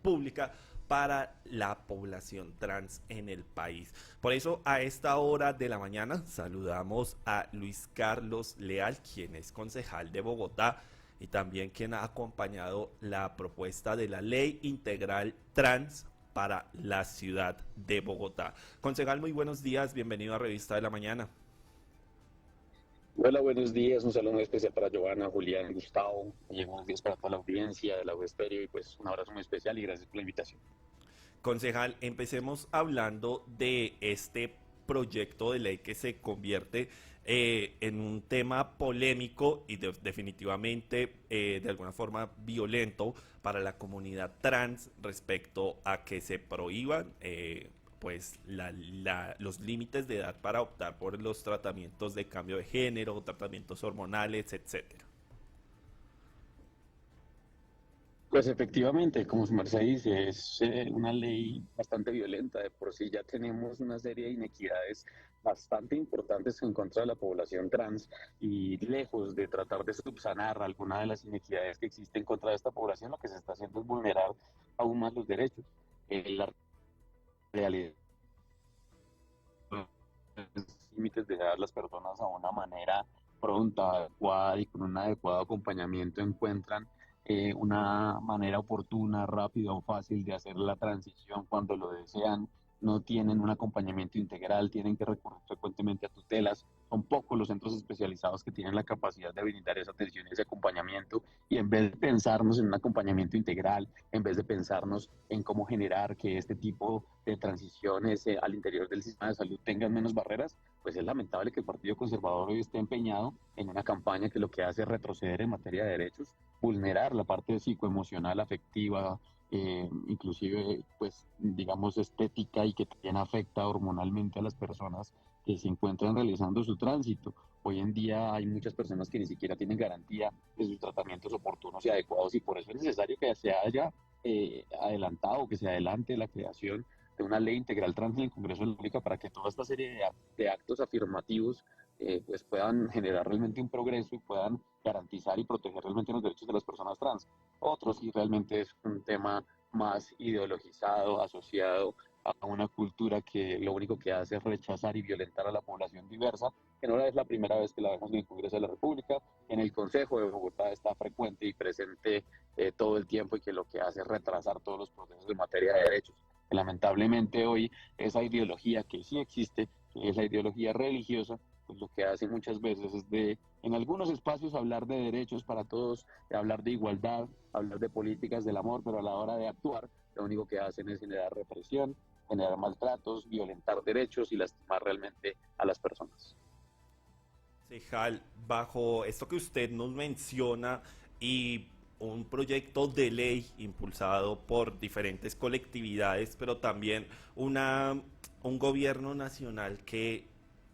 pública para la población trans en el país. Por eso, a esta hora de la mañana, saludamos a Luis Carlos Leal, quien es concejal de Bogotá y también quien ha acompañado la propuesta de la Ley Integral Trans para la ciudad de Bogotá. Concejal, muy buenos días, bienvenido a Revista de la Mañana. Hola, buenos días. Un saludo muy especial para Giovanna, Julián, Gustavo. Y buenos días para toda la audiencia de la web Estéreo y pues un abrazo muy especial y gracias por la invitación. Concejal, empecemos hablando de este proyecto de ley que se convierte en un tema polémico y definitivamente de alguna forma violento para la comunidad trans respecto a que se prohíban pues los límites de edad para optar por los tratamientos de cambio de género, tratamientos hormonales, etcétera. Pues efectivamente, como su merced dice, es una ley bastante violenta. De por sí ya tenemos una serie de inequidades bastante importantes en contra de la población trans y lejos de tratar de subsanar alguna de las inequidades que existen contra de esta población, lo que se está haciendo es vulnerar aún más los derechos. La realidad límites de dejar a las personas a una manera pronta, adecuada y con un adecuado acompañamiento encuentran una manera oportuna, rápida o fácil de hacer la transición cuando lo desean, no tienen un acompañamiento integral, tienen que recurrir frecuentemente a tutelas. Son pocos los centros especializados que tienen la capacidad de brindar esa atención y ese acompañamiento. Y en vez de pensarnos en un acompañamiento integral, en vez de pensarnos en cómo generar que este tipo de transiciones al interior del sistema de salud tengan menos barreras, pues es lamentable que el Partido Conservador hoy esté empeñado en una campaña que lo que hace es retroceder en materia de derechos, vulnerar la parte psicoemocional, afectiva, inclusive, pues, digamos, estética y que también afecta hormonalmente a las personas que se encuentran realizando su tránsito. Hoy en día hay muchas personas que ni siquiera tienen garantía de sus tratamientos oportunos y adecuados y por eso es necesario que se haya adelantado, que se adelante la creación de una ley integral trans en el Congreso de la República para que toda esta serie de actos afirmativos pues puedan generar realmente un progreso y puedan garantizar y proteger realmente los derechos de las personas trans. Otros sí realmente es un tema más ideologizado, asociado a una cultura que lo único que hace es rechazar y violentar a la población diversa, que no es la primera vez que la vemos en el Congreso de la República, en el Consejo de Bogotá está frecuente y presente todo el tiempo y que lo que hace es retrasar todos los procesos en materia de derechos. Lamentablemente hoy esa ideología que sí existe, que es la ideología religiosa, pues lo que hace muchas veces es de, en algunos espacios, hablar de derechos para todos, de hablar de igualdad, hablar de políticas del amor, pero a la hora de actuar, lo único que hacen es generar represión, generar maltratos, violentar derechos y lastimar realmente a las personas. Concejal, bajo esto que usted nos menciona y un proyecto de ley impulsado por diferentes colectividades, pero también un gobierno nacional que,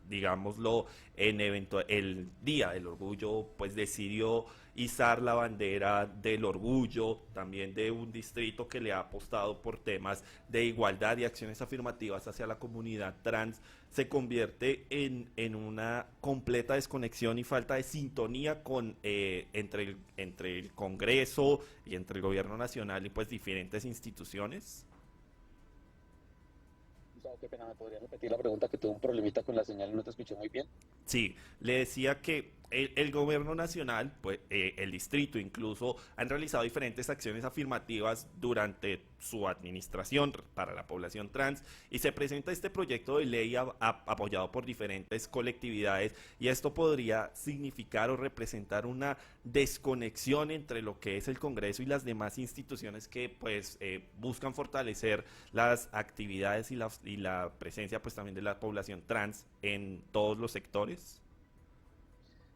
digámoslo, el Día del Orgullo, pues decidió izar la bandera del orgullo, también de un distrito que le ha apostado por temas de igualdad y acciones afirmativas hacia la comunidad trans, se convierte en una completa desconexión y falta de sintonía con entre el Congreso y entre el gobierno nacional y pues diferentes instituciones. Qué pena, ¿me podría repetir la pregunta que tuve un problemita con la señal y no te escuché muy bien? Sí, le decía que el gobierno nacional, pues el distrito incluso, han realizado diferentes acciones afirmativas durante su administración para la población trans y se presenta este proyecto de ley apoyado por diferentes colectividades y esto podría significar o representar una desconexión entre lo que es el Congreso y las demás instituciones que pues buscan fortalecer las actividades y la presencia pues también de la población trans en todos los sectores.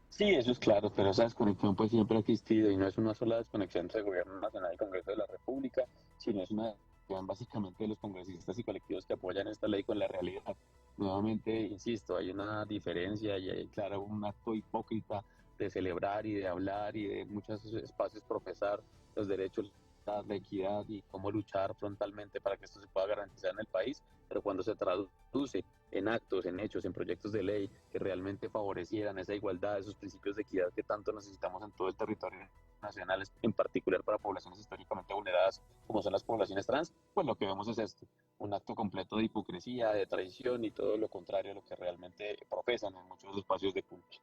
Sí, eso es claro, pero esa desconexión pues siempre ha existido y no es una sola desconexión entre el Gobierno Nacional y el Congreso de la República, sino es una desconexión básicamente de los congresistas y colectivos que apoyan esta ley con la realidad. Nuevamente, insisto, hay una diferencia y hay, claro, un acto hipócrita de celebrar y de hablar y de muchos espacios profesar los derechos, la equidad y cómo luchar frontalmente para que esto se pueda garantizar en el país, pero cuando se traduce en actos, en hechos, en proyectos de ley que realmente favorecieran esa igualdad, esos principios de equidad que tanto necesitamos en todo el territorio nacionales, en particular para poblaciones históricamente vulneradas, como son las poblaciones trans, pues lo que vemos es esto, un acto completo de hipocresía, de traición y todo lo contrario a lo que realmente profesan en muchos espacios de culto.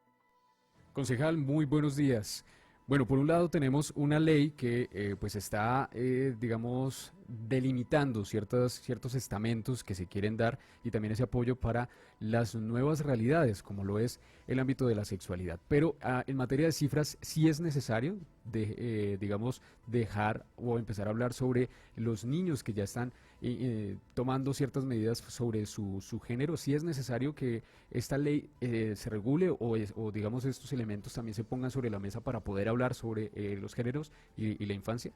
Concejal, muy buenos días. Bueno, por un lado tenemos una ley que pues está, digamos, delimitando ciertos estamentos que se quieren dar y también ese apoyo para las nuevas realidades, como lo es el ámbito de la sexualidad. Pero en materia de cifras, sí es necesario, digamos, dejar o empezar a hablar sobre los niños que ya están tomando ciertas medidas sobre su género. Sí es necesario que esta ley se regule o, digamos, estos elementos también se pongan sobre la mesa para poder hablar sobre los géneros y la infancia.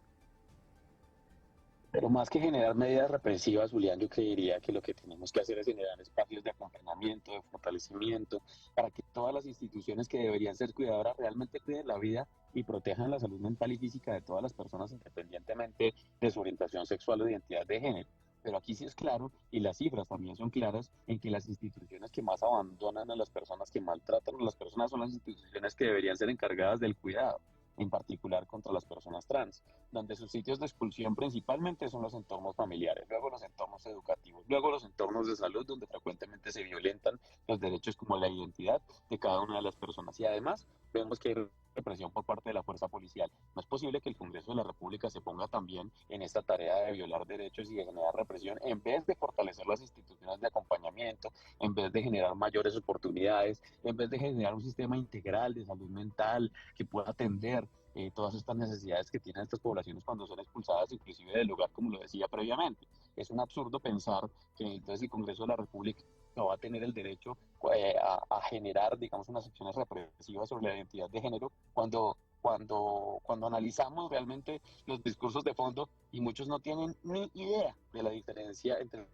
Pero más que generar medidas represivas, Julián, yo creería que lo que tenemos que hacer es generar espacios de acompañamiento, de fortalecimiento, para que todas las instituciones que deberían ser cuidadoras realmente cuiden la vida y protejan la salud mental y física de todas las personas independientemente de su orientación sexual o identidad de género. Pero aquí sí es claro, y las cifras también son claras, en que las instituciones que más abandonan a las personas, que maltratan a las personas, son las instituciones que deberían ser encargadas del cuidado, en particular contra las personas trans, donde sus sitios de expulsión principalmente son los entornos familiares, luego los entornos educativos, luego los entornos de salud, donde frecuentemente se violentan los derechos como la identidad de cada una de las personas. Y además vemos que hay represión por parte de la fuerza policial. No es posible que el Congreso de la República se ponga también en esta tarea de violar derechos y de generar represión en vez de fortalecer las instituciones de acompañamiento, en vez de generar mayores oportunidades, en vez de generar un sistema integral de salud mental que pueda atender todas estas necesidades que tienen estas poblaciones cuando son expulsadas inclusive del lugar, como lo decía previamente. Es un absurdo pensar que entonces el Congreso de la República no va a tener el derecho a generar, digamos, unas acciones represivas sobre la identidad de género cuando analizamos realmente los discursos de fondo y muchos no tienen ni idea de la diferencia entre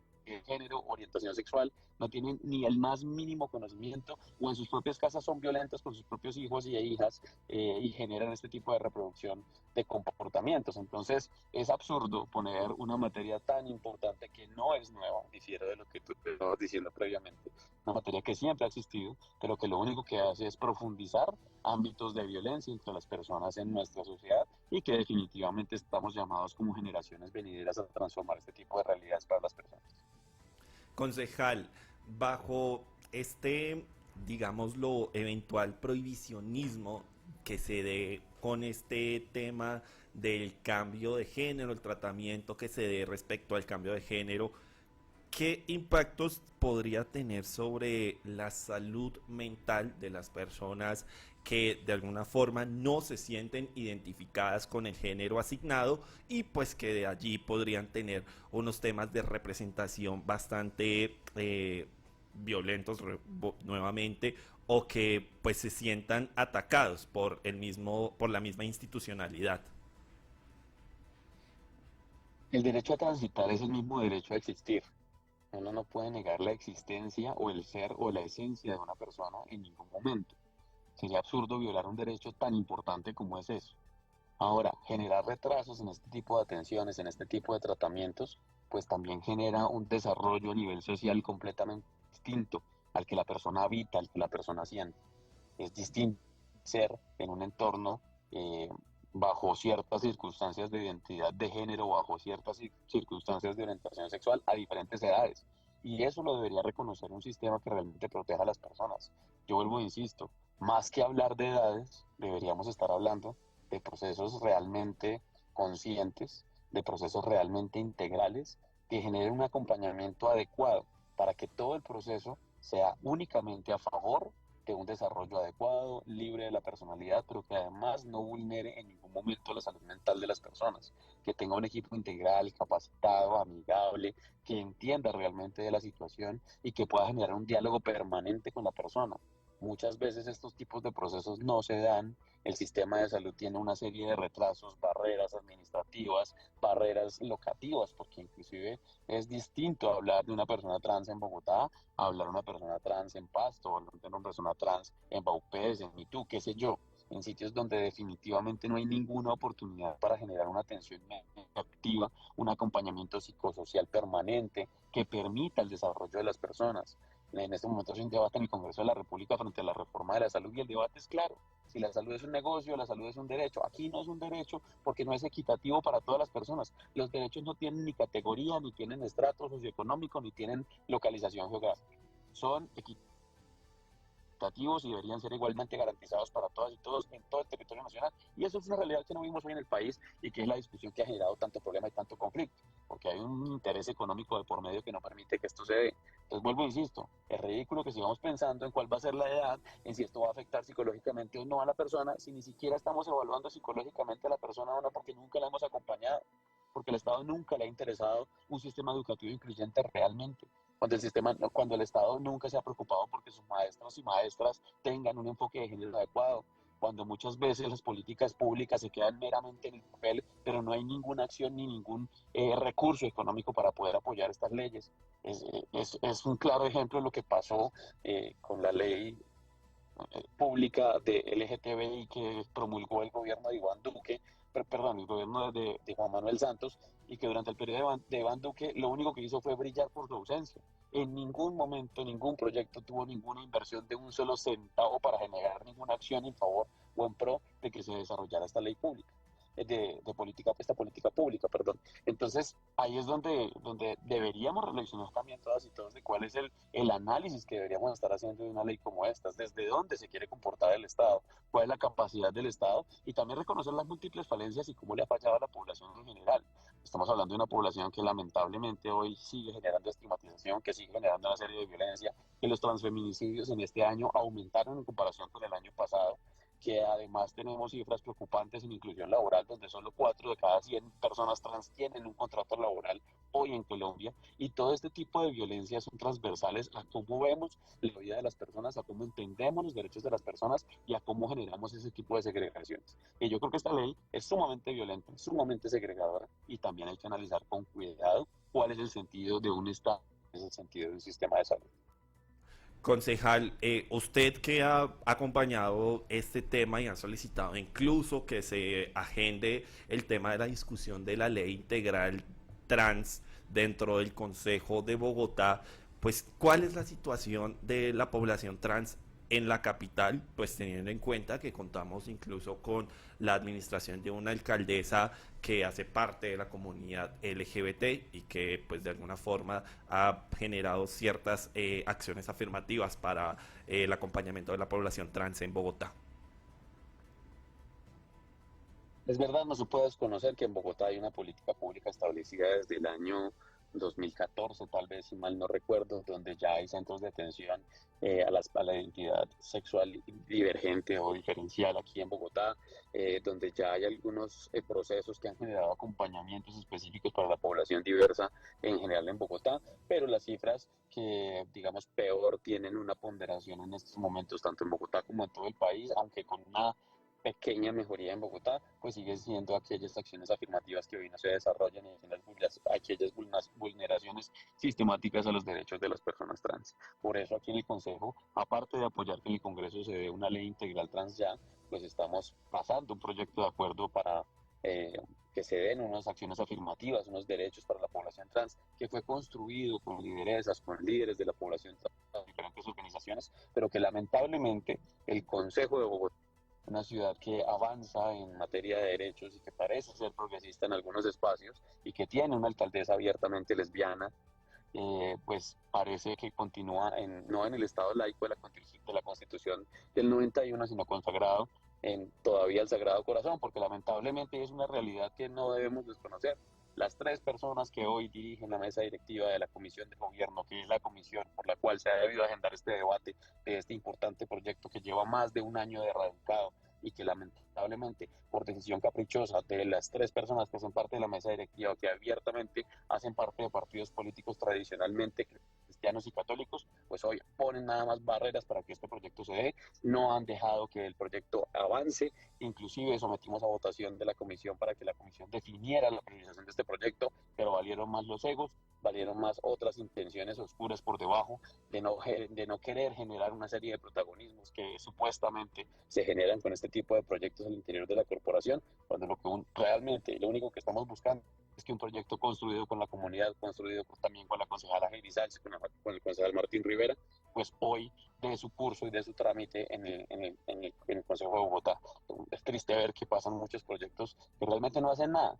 género, orientación sexual, no tienen ni el más mínimo conocimiento o en sus propias casas son violentas con sus propios hijos y hijas y generan este tipo de reproducción de comportamientos. Entonces es absurdo poner una materia tan importante que no es nueva, difiero de lo que tú te estabas diciendo previamente, una materia que siempre ha existido, pero que lo único que hace es profundizar ámbitos de violencia entre las personas en nuestra sociedad y que definitivamente estamos llamados como generaciones venideras a transformar este tipo de realidades para las personas. Concejal, bajo este, digámoslo, eventual prohibicionismo que se dé con este tema del cambio de género, el tratamiento que se dé respecto al cambio de género, ¿qué impactos podría tener sobre la salud mental de las personas que de alguna forma no se sienten identificadas con el género asignado y pues que de allí podrían tener unos temas de representación bastante violentos nuevamente o que pues se sientan atacados por por la misma institucionalidad? El derecho a transitar es el mismo derecho a existir. Uno no puede negar la existencia o el ser o la esencia de una persona en ningún momento. Sería absurdo violar un derecho tan importante como es eso. Ahora, generar retrasos en este tipo de atenciones, en este tipo de tratamientos, pues también genera un desarrollo a nivel social completamente distinto al que la persona habita, al que la persona siente. Es distinto ser en un entorno bajo ciertas circunstancias de identidad de género, bajo ciertas circunstancias de orientación sexual a diferentes edades. Y eso lo debería reconocer un sistema que realmente proteja a las personas. Yo vuelvo e insisto, más que hablar de edades, deberíamos estar hablando de procesos realmente conscientes, de procesos realmente integrales, que generen un acompañamiento adecuado para que todo el proceso sea únicamente a favor de un desarrollo adecuado, libre de la personalidad, pero que además no vulnere en ningún momento la salud mental de las personas, que tenga un equipo integral, capacitado, amigable, que entienda realmente de la situación y que pueda generar un diálogo permanente con la persona. Muchas veces estos tipos de procesos no se dan, el sistema de salud tiene una serie de retrasos, barreras administrativas, barreras locativas, porque inclusive es distinto hablar de una persona trans en Bogotá a hablar de una persona trans en Pasto, o hablar de una persona trans en Baupés, en Mitú, qué sé yo, en sitios donde definitivamente no hay ninguna oportunidad para generar una atención activa, un acompañamiento psicosocial permanente que permita el desarrollo de las personas. En este momento hay un debate en el Congreso de la República frente a la reforma de la salud y el debate es claro. Si la salud es un negocio, la salud es un derecho. Aquí no es un derecho porque no es equitativo para todas las personas. Los derechos no tienen ni categoría, ni tienen estrato socioeconómico, ni tienen localización geográfica. Son equitativos y deberían ser igualmente garantizados para todas y todos en todo el territorio nacional. Y eso es una realidad que no vimos hoy en el país y que es la discusión que ha generado tanto problema y tanto conflicto, porque hay un interés económico de por medio que no permite que esto se dé. Entonces vuelvo e insisto, es ridículo que sigamos pensando en cuál va a ser la edad, en si esto va a afectar psicológicamente o no a la persona, si ni siquiera estamos evaluando psicológicamente a la persona o no, porque nunca la hemos acompañado, porque el Estado nunca le ha interesado un sistema educativo incluyente realmente, cuando el Estado nunca se ha preocupado porque sus maestros y maestras tengan un enfoque de género adecuado, cuando muchas veces las políticas públicas se quedan meramente en el papel, pero no hay ninguna acción ni ningún recurso económico para poder apoyar estas leyes. Es un claro ejemplo de lo que pasó con la ley pública de LGTBI que promulgó el gobierno de Iván Duque, perdón, el gobierno de Juan Manuel Santos, y que durante el periodo de Iván Duque lo único que hizo fue brillar por su ausencia. En ningún momento, ningún proyecto tuvo ninguna inversión de un solo centavo para generar ninguna acción en favor o en pro de que se desarrollara esta ley pública. Esta política pública, perdón. Entonces, ahí es donde deberíamos reflexionar también todas y todos de cuál es el análisis que deberíamos estar haciendo de una ley como esta, desde dónde se quiere comportar el Estado, cuál es la capacidad del Estado y también reconocer las múltiples falencias y cómo le ha fallado a la población en general. Estamos hablando de una población que lamentablemente hoy sigue generando estigmatización, que sigue generando una serie de violencia, que los transfeminicidios en este año aumentaron en comparación con el año pasado, que además tenemos cifras preocupantes en inclusión laboral, donde solo 4 de cada 100 personas trans tienen un contrato laboral hoy en Colombia, y todo este tipo de violencias son transversales a cómo vemos la vida de las personas, a cómo entendemos los derechos de las personas y a cómo generamos ese tipo de segregaciones. Y yo creo que esta ley es sumamente violenta, sumamente segregadora, y también hay que analizar con cuidado cuál es el sentido de un Estado, cuál es el sentido de un sistema de salud. Concejal, usted que ha acompañado este tema y ha solicitado incluso que se agende el tema de la discusión de la ley integral trans dentro del Consejo de Bogotá, pues ¿cuál es la situación de la población trans en la capital? Pues teniendo en cuenta que contamos incluso con la administración de una alcaldesa que hace parte de la comunidad LGBT y que pues de alguna forma ha generado ciertas acciones afirmativas para el acompañamiento de la población trans en Bogotá. Es verdad, no se puede desconocer que en Bogotá hay una política pública establecida desde el año 2014, tal vez, si mal no recuerdo, donde ya hay centros de atención a la identidad sexual divergente o diferencial aquí en Bogotá, donde ya hay algunos procesos que han generado acompañamientos específicos para la población diversa en general en Bogotá, pero las cifras que, digamos, peor tienen una ponderación en estos momentos, tanto en Bogotá como en todo el país, aunque con una pequeña mejoría en Bogotá, pues sigue siendo aquellas acciones afirmativas que hoy no se desarrollan y aquellas vulneraciones sistemáticas a los derechos de las personas trans. Por eso aquí en el Consejo, aparte de apoyar que en el Congreso se dé una ley integral trans ya, pues estamos pasando un proyecto de acuerdo para que se den unas acciones afirmativas, unos derechos para la población trans, que fue construido con lideresas, con líderes de la población trans, diferentes organizaciones, pero que lamentablemente el Consejo de Bogotá, una ciudad que avanza en materia de derechos y que parece ser progresista en algunos espacios y que tiene una alcaldesa abiertamente lesbiana, pues parece que continúa no en el Estado laico de la Constitución del 91, sino consagrado en todavía el Sagrado Corazón, porque lamentablemente es una realidad que no debemos desconocer. Las 3 personas que hoy dirigen la mesa directiva de la Comisión de Gobierno, que es la comisión por la cual se ha debido agendar este debate de este importante proyecto que lleva más de un año de radicado y que lamentablemente por decisión caprichosa de las 3 personas que son parte de la mesa directiva, que abiertamente hacen parte de partidos políticos tradicionalmente cristianos y católicos, pues hoy ponen nada más barreras para que este proyecto se dé, no han dejado que el proyecto avance, inclusive sometimos a votación de la comisión para que la comisión definiera la priorización de este proyecto, pero valieron más los egos, valieron más otras intenciones oscuras por debajo de no querer generar una serie de protagonismos que supuestamente se generan con este tipo de proyectos al interior de la corporación, cuando realmente lo único que estamos buscando es que un proyecto construido con la comunidad, construido también con la concejala Heidi Sáenz, con el concejal Martín Rivera, pues hoy de su curso y de su trámite en el Consejo de Bogotá. Es triste ver que pasan muchos proyectos que realmente no hacen nada.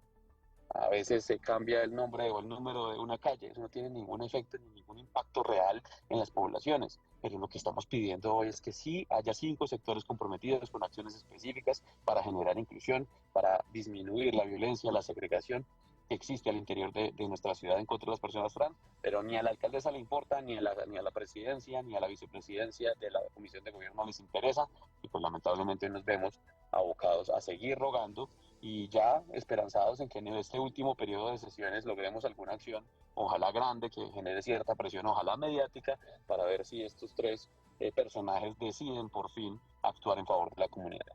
A veces se cambia el nombre o el número de una calle, eso no tiene ningún efecto ni ningún impacto real en las poblaciones. Pero lo que estamos pidiendo hoy es que sí haya 5 sectores comprometidos con acciones específicas para generar inclusión, para disminuir la violencia, la segregación que existe al interior de nuestra ciudad en contra de las personas trans, pero ni a la alcaldesa le importa, ni a la presidencia, ni a la vicepresidencia de la Comisión de Gobierno les interesa, y pues lamentablemente nos vemos abocados a seguir rogando y ya esperanzados en que en este último periodo de sesiones logremos alguna acción, ojalá grande, que genere cierta presión, ojalá mediática, para ver si estos 3 personajes deciden por fin actuar en favor de la comunidad.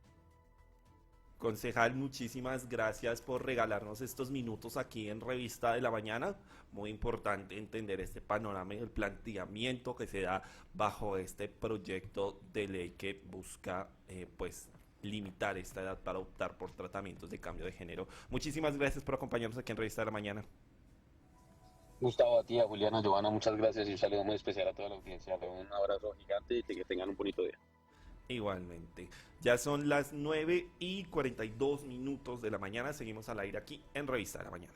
Concejal, muchísimas gracias por regalarnos estos minutos aquí en Revista de la Mañana. Muy importante entender este panorama y el planteamiento que se da bajo este proyecto de ley que busca pues limitar esta edad para optar por tratamientos de cambio de género. Muchísimas gracias por acompañarnos aquí en Revista de la Mañana. Gustavo, a ti, a Juliana, Giovanna, muchas gracias y un saludo muy especial a toda la audiencia. Un abrazo gigante y que tengan un bonito día. Igualmente. Ya son las 9:42 de la mañana. Seguimos al aire aquí en Revista de la Mañana.